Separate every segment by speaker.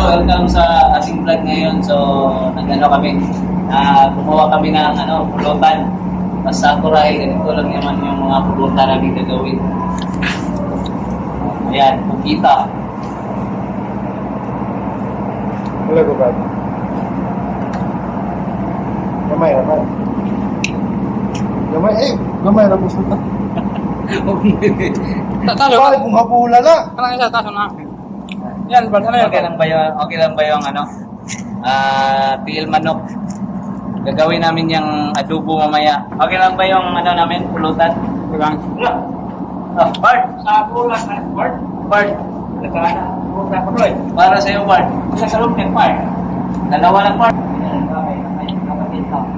Speaker 1: welcome sa ating vlog ngayon. So, nag-ano kami, gumawa kami ng pulutan. Basta kuray, ganito lang naman yung mga pulutan namin gagawin. Ayan, pagkita.
Speaker 2: Wala ko ba? Gamay. Gamay na gusto na.
Speaker 3: Talo.
Speaker 2: Bakit kung hapula na?
Speaker 3: Parang isa taso na. Yan, ano yan?
Speaker 1: Okay lang ba yung tiil manok? Gagawin namin yung adobo mamaya. Okay lang ba yung namin, pulutan?
Speaker 3: Bilang.
Speaker 1: Bart!
Speaker 3: Sa bulan na, Bart.
Speaker 1: Bart!
Speaker 3: Nagkana. Bulan ko doy.
Speaker 1: Para sa'yo, Bart.
Speaker 3: Sa salong ng Bart.
Speaker 1: Dalawa lang, Bart.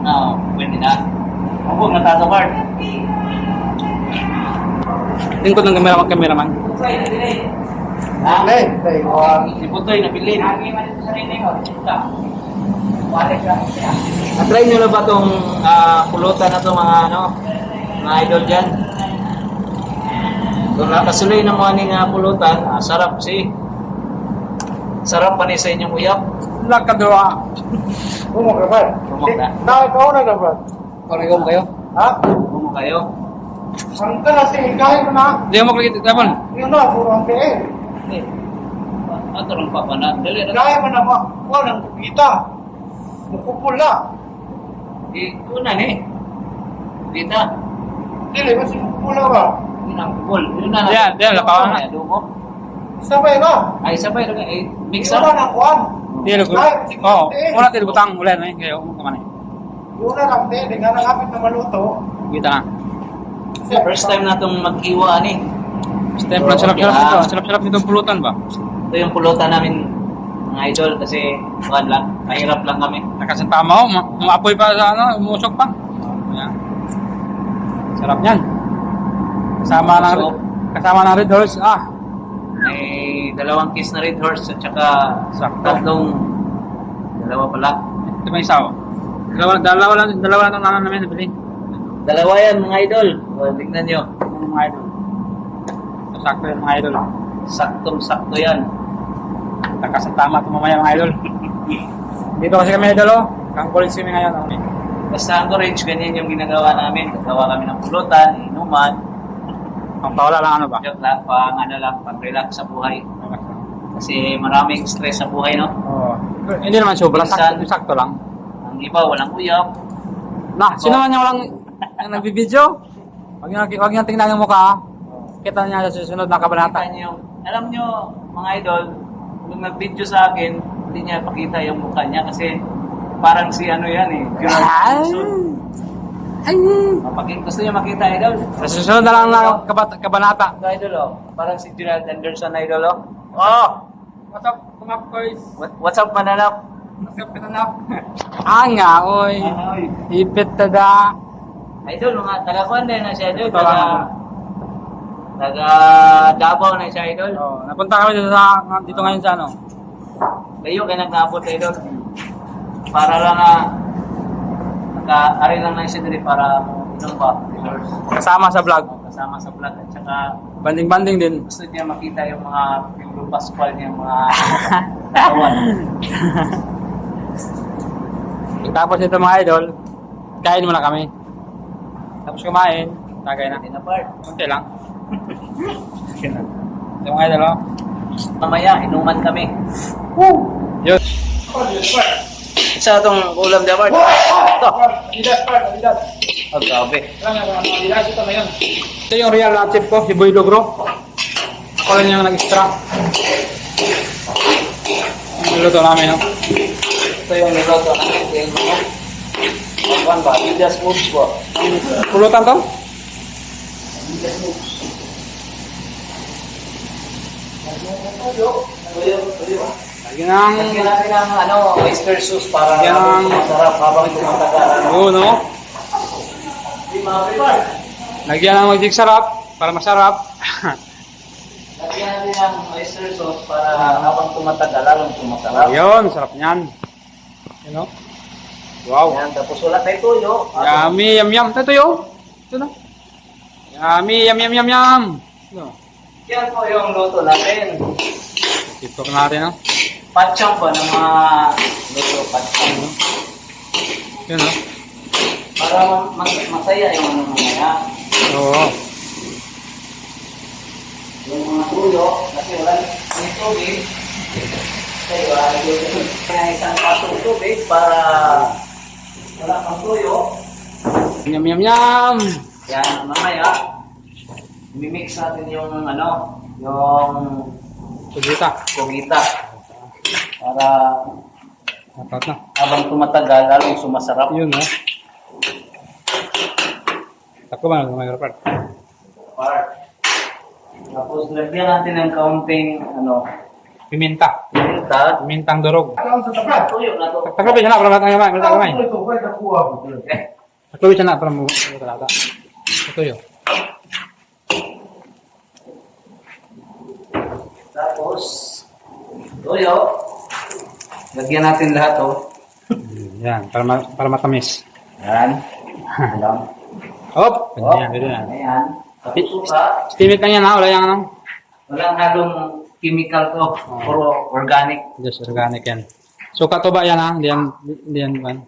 Speaker 1: Oo, pwede na. Huwag na tato, Bart.
Speaker 3: Lingkod ng cameraman.
Speaker 1: Si Putoy, nabilin. Na-try nyo na ba itong pulutan na ito, mga idol dyan? Kung nakasuloy ng mga nga pulutan, sarap sarap pa ni sa inyong uyap.
Speaker 3: Lakadwa.
Speaker 2: Bumok na ba?
Speaker 1: Bumok na.
Speaker 2: Nakakauna na ba?
Speaker 3: Parang kayo.
Speaker 2: Ha?
Speaker 1: Bumo kayo.
Speaker 2: Ang kasi kahit na.
Speaker 3: Hindi mo klikit tapon.
Speaker 2: Yun na, puro ang tiil.
Speaker 1: Ato lang pa na. Dali na.
Speaker 2: Kahit mo na ba? Walang kita. Mukupul na.
Speaker 1: Una ni. Dita.
Speaker 2: Dili, mas mukupul na ba?
Speaker 1: Yun ang kupol. Yun na.
Speaker 3: Diyan, lapawan na.
Speaker 1: Adobo.
Speaker 2: Sabay na.
Speaker 1: Ay, sabay lang. Mix
Speaker 2: Yun
Speaker 1: up.
Speaker 2: na nakuhan.
Speaker 3: Hindi ko. Oo. Wala tayo butang ulan eh. Kayo kaman eh.
Speaker 2: Yun na lang, di nga nakapit na maluto.
Speaker 3: Kita na.
Speaker 1: First time na itong mag-iwa ni.
Speaker 3: Step lang sarap nito. Sarap nitong pulutan ba?
Speaker 1: Ito yung pulutan namin, mga idol, kasi buwan lang. Mahirap lang kami.
Speaker 3: Nakasantama mo, maapoy pa sa umusok pa. Yan. Sarap niyan. Kasama ng Red Horse.
Speaker 1: May dalawang kiss na Red Horse at saka
Speaker 3: Sakto.
Speaker 1: dalawa pala.
Speaker 3: Ito may isa oh. Dalawa lang namin nabili.
Speaker 1: Dalawa yan, mga idol. O, tignan nyo.
Speaker 3: Yung mga idol. Sakto yan mga idol.
Speaker 1: Saktong-sakto yan.
Speaker 3: Nakasantama ito mamaya mga idol. Dito kasi kami idol oh. Kang college kami ngayon. Okay.
Speaker 1: Basta anchorage, ganyan yung ginagawa namin. Gagawa kami ng pulutan, inuman.
Speaker 3: Ang pawala lang ano ba?
Speaker 1: Joke lang, pang-relax sa buhay. Kasi maraming stress sa buhay, no?
Speaker 3: Oo. Hindi naman sobra. Sakto lang.
Speaker 1: Ang iba, walang uyap.
Speaker 3: Sino man yung walang nagbibideo? Huwag niyo tingnan yung mukha. Kita niya sa susunod na kabanata.
Speaker 1: Alam nyo, mga idol, nung nag-video sa akin, hindi niya pakita yung mukha niya kasi parang si ano yan eh. Gusto niya makita, idol?
Speaker 3: Sa susunod na lang na kabanata.
Speaker 1: Ito, idol, oh. Parang si Gerald Anderson, idol, oh.
Speaker 3: What's up, mga boys?
Speaker 1: What's up, mananap?
Speaker 3: What's up, pinanap? Nga, oy.
Speaker 1: Ay.
Speaker 3: Ipit tada.
Speaker 1: Idol, mga taga-kuan din na siya, idol.
Speaker 3: Taga-
Speaker 1: Taga Davao na siya, idol.
Speaker 3: Napunta kami dito ngayon sa ano.
Speaker 1: Layo kayo nag-abot, idol. Para lang ari lang na siya dali para inom ba?
Speaker 3: Kasama sa vlog.
Speaker 1: Kasama sa vlog at saka
Speaker 3: Banding-banding din.
Speaker 1: gusto niya makita yung mga Piblo Pascual niya, mga katawan.
Speaker 3: Tapos ito mga idol, kain muna kami. Tapos kumain, tagay na.
Speaker 1: Hindi na part.
Speaker 3: Kunti lang. Ito mga idol, oh.
Speaker 1: Mamaya, inuman kami.
Speaker 3: Yun.
Speaker 1: Sa itong ulam na part. Ito.
Speaker 2: Adidas.
Speaker 1: Oh, grabe.
Speaker 3: Ito yung real na tip ko, si Boy Logro. Ako lang yung nag-extra. Niluto namin, no?
Speaker 1: Ito yung niloto namin. One ba? You just move po.
Speaker 3: Pulutan to? Lagi ng...
Speaker 1: Lagyan natin ng oyster sauce para
Speaker 3: Lagyan ng...
Speaker 1: masarap habang tumatagal.
Speaker 3: Oo, no? Lagyan ng magic sarap para masarap.
Speaker 1: Lagyan natin ng oyster sauce para habang tumatagal, lalong tumasarap.
Speaker 3: Ayun, sarap niyan. You know? Wow.
Speaker 1: Yan, tapos wala tayo tuyo.
Speaker 3: Yummy, yum yum. Ito yun. Ito na. Yummy, yum yum yum yum. Ito.
Speaker 1: Yan po yung luto natin.
Speaker 3: TikTok natin, no?
Speaker 1: patsyang ba ng mga luto, patsyang.
Speaker 3: Yun, no?
Speaker 1: Para masaya yung ano mamaya.
Speaker 3: Oo.
Speaker 1: Yung mga tuyo, kasi wala yung tubig. Kasi wala yung tubig. Kaya isang pasong tubig para wala pang tuyo.
Speaker 3: Yum, yum, yum!
Speaker 1: Yan, mamaya, mimix natin yung ano, yung
Speaker 3: Kugita.
Speaker 1: kugita. Para
Speaker 3: Dapat na.
Speaker 1: habang tumatagal, lalong sumasarap.
Speaker 3: Yun, no? Ako ba? May part.
Speaker 1: Part. Tapos lagyan natin ng kaunting ano,
Speaker 3: Piminta.
Speaker 1: minta.
Speaker 3: Pimintang durog.
Speaker 2: Ang sa tapat.
Speaker 1: Tuyo na to.
Speaker 3: Taklobi siya na para matang gamay. Matang gamay.
Speaker 2: Ito, pwede nakuha mo.
Speaker 3: Taklobi siya na para mo talaga. Ito yun.
Speaker 1: Tapos, tuyo. Lagyan natin lahat oh.
Speaker 3: Yan. Para matamis.
Speaker 1: Yan. Alam.
Speaker 3: Hop! Ganyan. Ganyan.
Speaker 1: Ayan. Tapos suka.
Speaker 3: Steamit lang yan ha. Wala yung ano.
Speaker 1: Walang halong chemical to. Puro organic.
Speaker 3: Just organic yan. Suka tuba yan ha. Hindi yan man.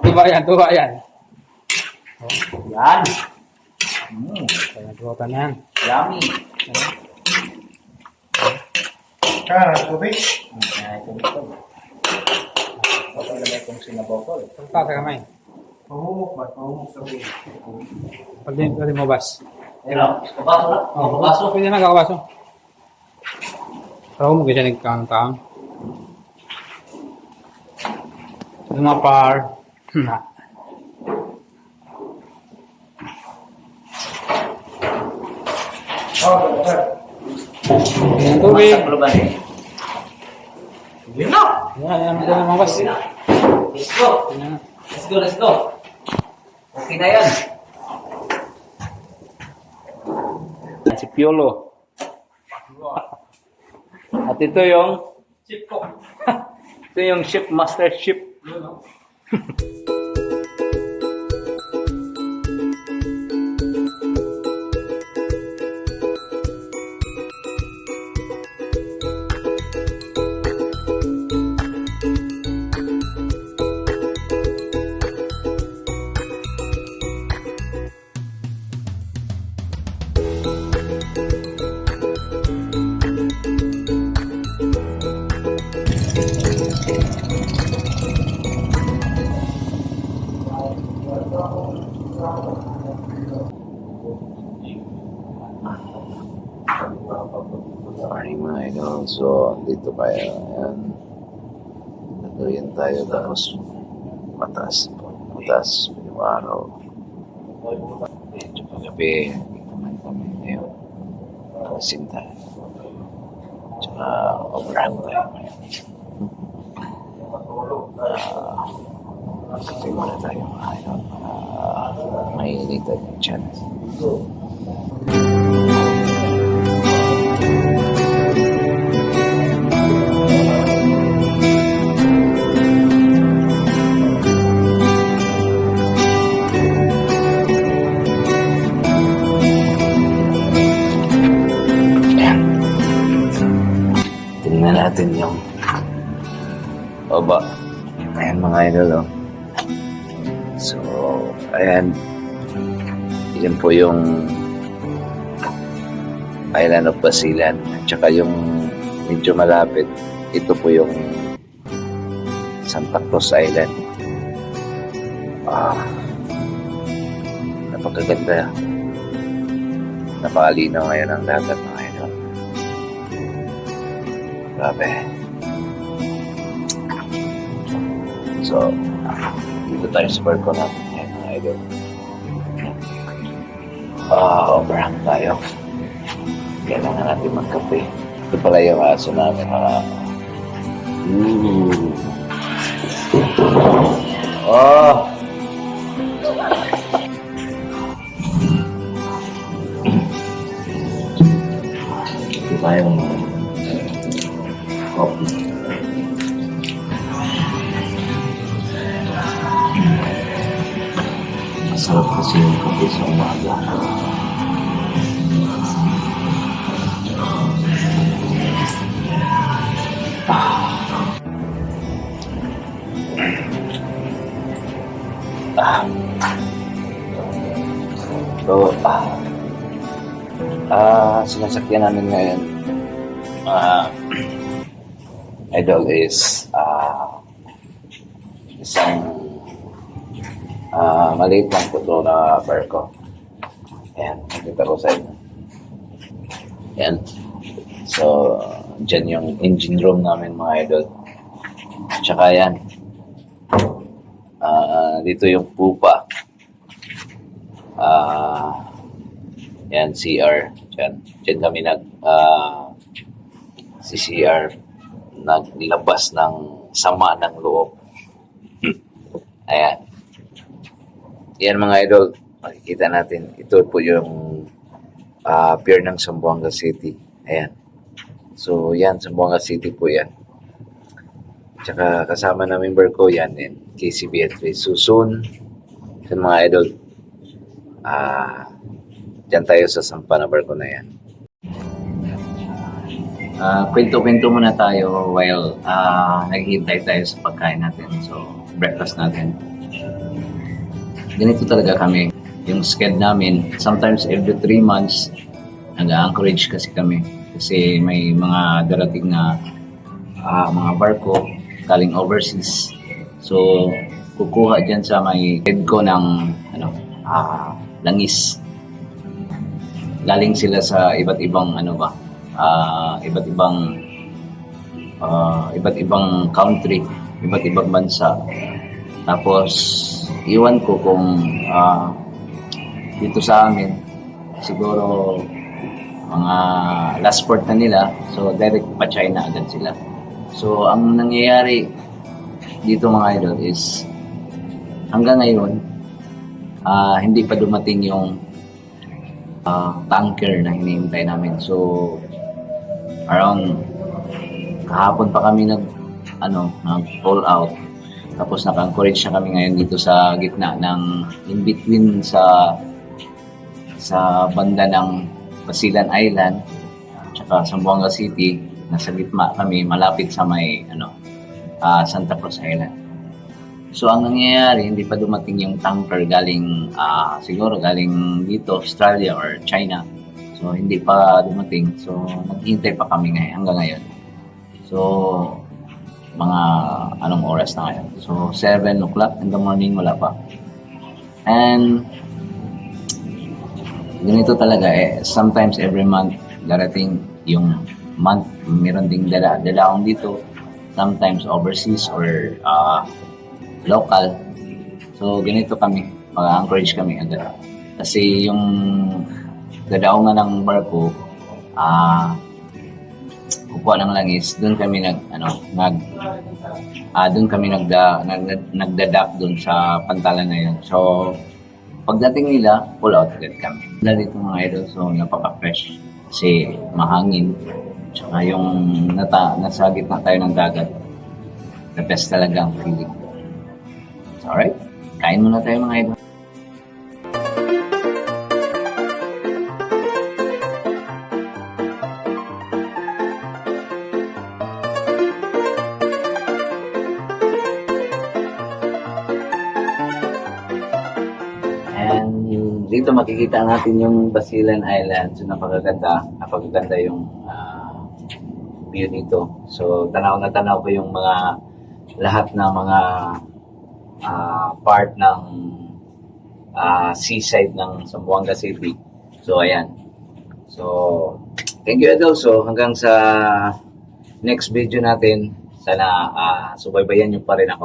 Speaker 3: Tuba yan.
Speaker 1: Yan.
Speaker 3: Kaya turutan yan.
Speaker 1: Yummy.
Speaker 2: Kaya, tubig.
Speaker 1: Ayan, ito. Ito lagay kong sinabokol.
Speaker 3: Tulta sa kamay.
Speaker 2: Pahumok ba? Pahumok sa ulo.
Speaker 3: Pwede mo bas.
Speaker 1: Ayun, kabaso na. Kabaso.
Speaker 3: Pwede na kakabaso. Pero mo kasi nagkang-tang. Ito mga par.
Speaker 2: Oh, sir.
Speaker 3: Yan ang tubig.
Speaker 1: Masak luban eh. Yun na.
Speaker 3: Yan mga bas.
Speaker 1: Let's go.
Speaker 3: Yan.
Speaker 1: Let's go, let's go. Okay na yan. Si Piolo. At ito yung
Speaker 3: Chip ko.
Speaker 1: ito yung ship, master ship.
Speaker 4: Morning mga idol. So, dito tayo. Ayan. Nagawin tayo tapos mataas yung araw. Medyo pagabi. Naman kami ngayon. Kasin tayo. Tsaka obrahan tayo ngayon. Kasi muna tayo mga idol. Mainitan yung channel. Tingnan natin yung baba. Ayan mga idol, oh. So, ayan. Yan po yung Island of Basilan. Tsaka yung medyo malapit, ito po yung Santa Cruz Island. Napakaganda. Napakalinaw ngayon ang dagat mga idol. Grabe. So, dito tayo sa barko natin ngayon mga idol. Obrang tayo. Kailangan natin magkape. Ito pala yung aso namin mga... Oh! Ito tayong coffee. Masarap kasi yung kape sa umaga. sinasakyan namin ngayon, idol, is isang maliit lang po ito na barko. Ayan, nakita ko sa inyo. Ayan. So, dyan yung engine room namin, mga idol. Tsaka yan. Dito yung pupa. Yan, CR. Dyan kami si CR naglabas ng sama ng loob. Ayan. Yan, mga idol. Makikita natin. Ito po yung pier ng Zamboanga City. Ayan. So, yan. Zamboanga City po yan. Tsaka kasama namin barko yan din. KCB So, soon, yan mga idol. Diyan tayo sa sampa na barko na yan. Kwento-kwento muna tayo while naghihintay tayo sa pagkain natin. So, breakfast natin. Ganito talaga kami. Yung schedule namin, sometimes every 3 months, nag-anchorage kasi kami. Kasi may mga darating na mga barko galing overseas. So, kukuha dyan sa may head ko ng langis. Galing sila sa iba't ibang iba't ibang country, iba't ibang bansa. Tapos iwan ko kung dito sa amin siguro mga last port na nila, so direct pa China agad sila. So ang nangyayari dito, mga idol, is hanggang ngayon hindi pa dumating yung tanker na hinihintay namin. So around kahapon pa kami nag-pull out. Tapos naka-anchorage na kami ngayon dito sa gitna ng in between sa banda ng Basilan Island tsaka Zamboanga City. Nasa gitna kami, malapit sa may Santa Cruz Island. So ang nangyayari, hindi pa dumating yung tanker galing siguro galing dito Australia or China. So hindi pa dumating. So naghihintay pa kami hanggang ngayon. So mga anong oras na ngayon? So 7 o'clock in the morning, wala pa. And ganito talaga sometimes every month darating yung month, meron ding dalaong dito, sometimes overseas or local. So ganito kami, mag-anchorage kami agad. Kasi yung dadaong nga ng barko, kukuha ng langis, doon kami nagdadak doon sa pantalan na yun. So pagdating nila, pull out agad kami. Dito mga idol, so napaka-fresh kasi mahangin. Tsaka yung nasa gitna tayo ng dagat, the best talaga ang feeling. So, alright, kain muna tayo mga idol. Dito makikita natin yung Basilan Island. So napakaganda yung view dito. So tanaw na tanaw ko yung lahat ng mga part ng seaside ng Zamboanga City. So ayan. So thank you, Idol. So hanggang sa next video natin, sana subaybayan nyo pa rin ako.